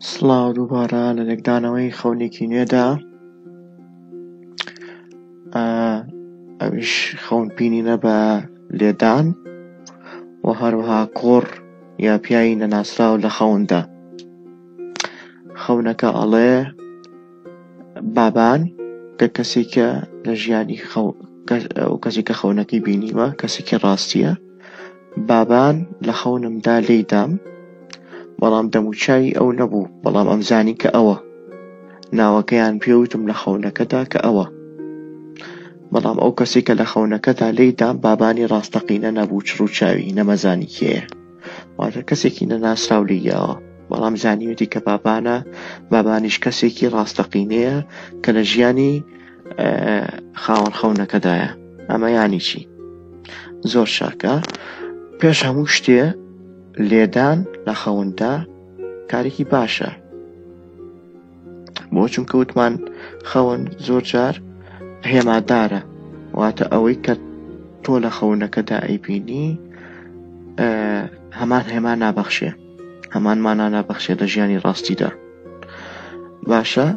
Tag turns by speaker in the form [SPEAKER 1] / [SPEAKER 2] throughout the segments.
[SPEAKER 1] سڵاو دووبارە لە لێکدانەوەی خەونێکی نوێدا. ئەویش خەون بینینە بە لێدان و هەروەها کۆڕ یا پیاوی نەناسراو لە خەوندا. خەونەکە ئەڵێ بابان کە کەسێکە لە ژیانی ئەو کەسێکە خەونەکەی بینیوە کەسێکی ڕاستیە. بابان لە خەونمدا لێیدام بەڵام دەموچاوی ئەو نەبوو، بەڵام ئەمزانی کە ئەوە ناوەکەیان پێوتم لە خەونەکەدا کە ئەوە، بەڵام ئەو کەسێکە لە خەونەکەدا لێیدام بابانی ڕاستەقینە نەبوو، چڕوچاوی نەمەزانی کێیە، واتە کەسێکی نەناسراو لێیەوە، بەڵام زانیوێتی کە بابانیش کەسێکی ڕاستەقینەیە کە لە ژیانی خاوەن خەونەکەدایە. ئەمە یانی چی؟ زۆر شاکە. پێش هەموو شتێ لێدان لە خەوندا کارێکی باشە، بۆ چونکە وتمان خەون زۆر جار هێمادارە، واتە ئەوەی کە تۆ لە خەونەکەدا ئەیبینی هەمان هێما نابەخشێ، هەمان مانا نابەخشێ لە ژیانی ڕاستیدا. باشە،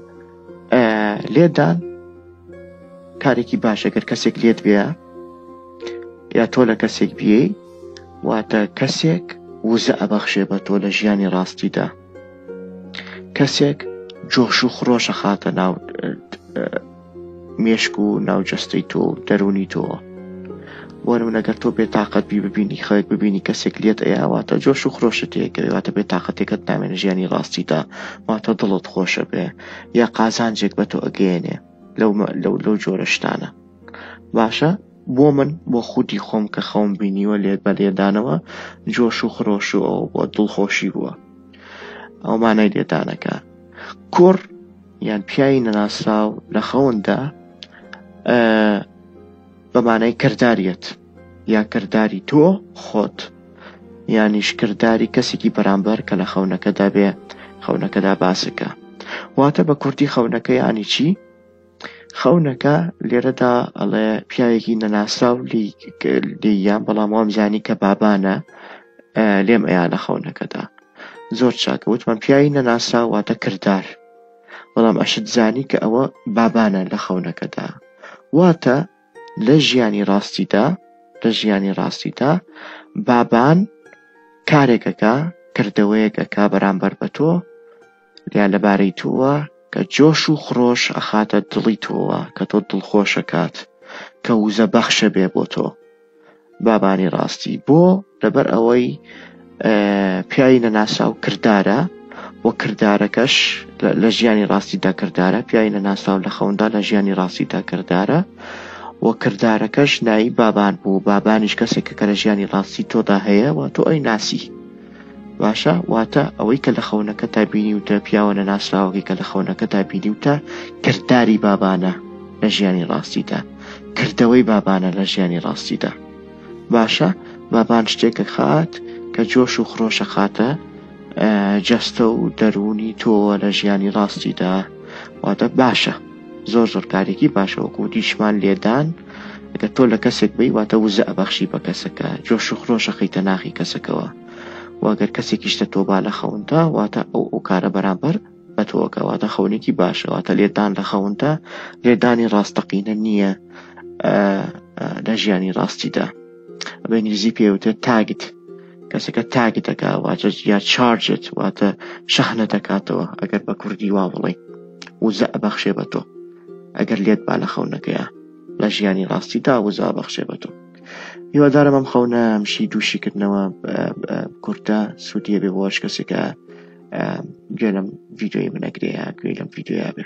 [SPEAKER 1] لێدان کارێکی باشە. گەر کەسێک لێت بێ یا تۆ لە کەسێک بیەی، واتە کەسێک وزە ئەبەخشێ بە تۆ لە ژیانی ڕاستیدا، کەسێک جۆش و خڕۆشە خاتە ناو مێشک و ناوجەستەی تۆ و دەرونی تۆوە. بۆ نمونەگەر تۆ بێتاقەت بی ببینی خەڵک ببینی کەسێک لێت ئەیە، واتە جۆش و خڕۆشت هەیەکەوێ، واتە بێتاقەتێکت نامێنە ژیانی ڕاستیدا، واتە دڵت خۆشە بێ یا قازانجێک بە تۆ ئەگەیەنێ لەو جۆرە شتانە. باشە، بۆ من بۆ خودی خۆم کە خەون بینیوە لێت بە لێدانەوە جۆش و خڕۆش و ئەو بۆ دڵخۆشی بووە، ئەو مانای لێدانەکە. کوڕ یان پیاوی نەناسراو لە خەوندا بەمانای کرداریەت، یا کرداری تۆ خۆت، یانیش کرداری کەسێکی بەرامبەر کە لە خەونەکەدا بێ، خەونەکەدا باسەکە. واتە بە کوردی خەونەکە یانی چی؟ خەونەکە لێرەدا ئەڵێ پیاوێکی نەناسراو لێیان، بەڵام وامزانی کە بابانە لێم ئەیا لە خەونەکەدا. زۆر چاکە، وتمان پیاوی نەناسراو واتە کردار، بەڵام ئەشت زانی کە ئەوە بابانە لە خەونەکەدا. واتە لە ژیانی ڕاستیدا بابان کارێکەکە، کردەوەیەکەکە بەرامبەر بە تۆ یا لەبارەی تۆوە کە جۆش و خڕۆش ئەخاتە دڵی تۆوە، کە تۆ دڵخۆشەکات، کە وزە بەخشە بێ بۆ تۆ، بابانی ڕاستی. بۆ لەبەر ئەوەی پیاوی نەناسراو کردارە، و کردارەکەش لە ژیانی ڕاستیدا کردارە، پیاوی نەناسراو لە خەوندا لە ژیانی ڕاستیدا کردارە، و کردارەکەش نایی بابان بوو، بابانیش کەسێکە کە لە ژیانی ڕاستی تۆدا هەیە و تۆ ئەی ناسی. باشە، واتە ئەوەی کە لە خەونەکەتا بینیوتە، پیاوە نەناسراوەکەی کە لە خەونەکەتا بینیوتە، کردداری بابانە لە ژیانی ڕاستیدا، کردەوەی بابانە لە ژیانی ڕاستیدا. باشە، بابان شتێکە خات کە جۆش و خڕۆشە خاتە جەستە و دەرونی تۆوە لە ژیانی ڕاستیدا، واتە باشە، زۆر کارێکی باشە. وەکو دیشمان لێدان، ئەگە تۆ لە کەسێک بی، واتە وزە ئەبەخشی بە کەسەکە، جۆش و خڕۆشە خەیتە ناخی کەسەکەوە. واگەر کەسێکیشتە تۆ با لە خەوندا، واتە ئەو کارە بەرامبەر بە تۆکە، واتە خەونێکی باشە. واتە لێدان لە خەوندا لێدانی ڕاستەقینە نییە لە ژیانی ڕاستیدا. بە ئینگلیزی پێوتە تاگت، کەسێکە تاگت دەکا، واتە یا چارجت، واتە شەحنە دەکاتەوە. ئەگەر بە کوردی وا بڵێ وزە ئەبەخشێ بە تۆ، ئەگەر لێت با لە خەونەکەیە لە ژیانی ڕاستیدا وزە ئەبەخشێ بە تۆ. هیوادارم ئەم خەونە ئەمشی دووشیکردنەوە کورتە سوودیە بێ بۆش کەسێکە گوێ لەم ڤیدیۆی منەگرەیە، گوێ لەم ڤیدیۆیە بێ.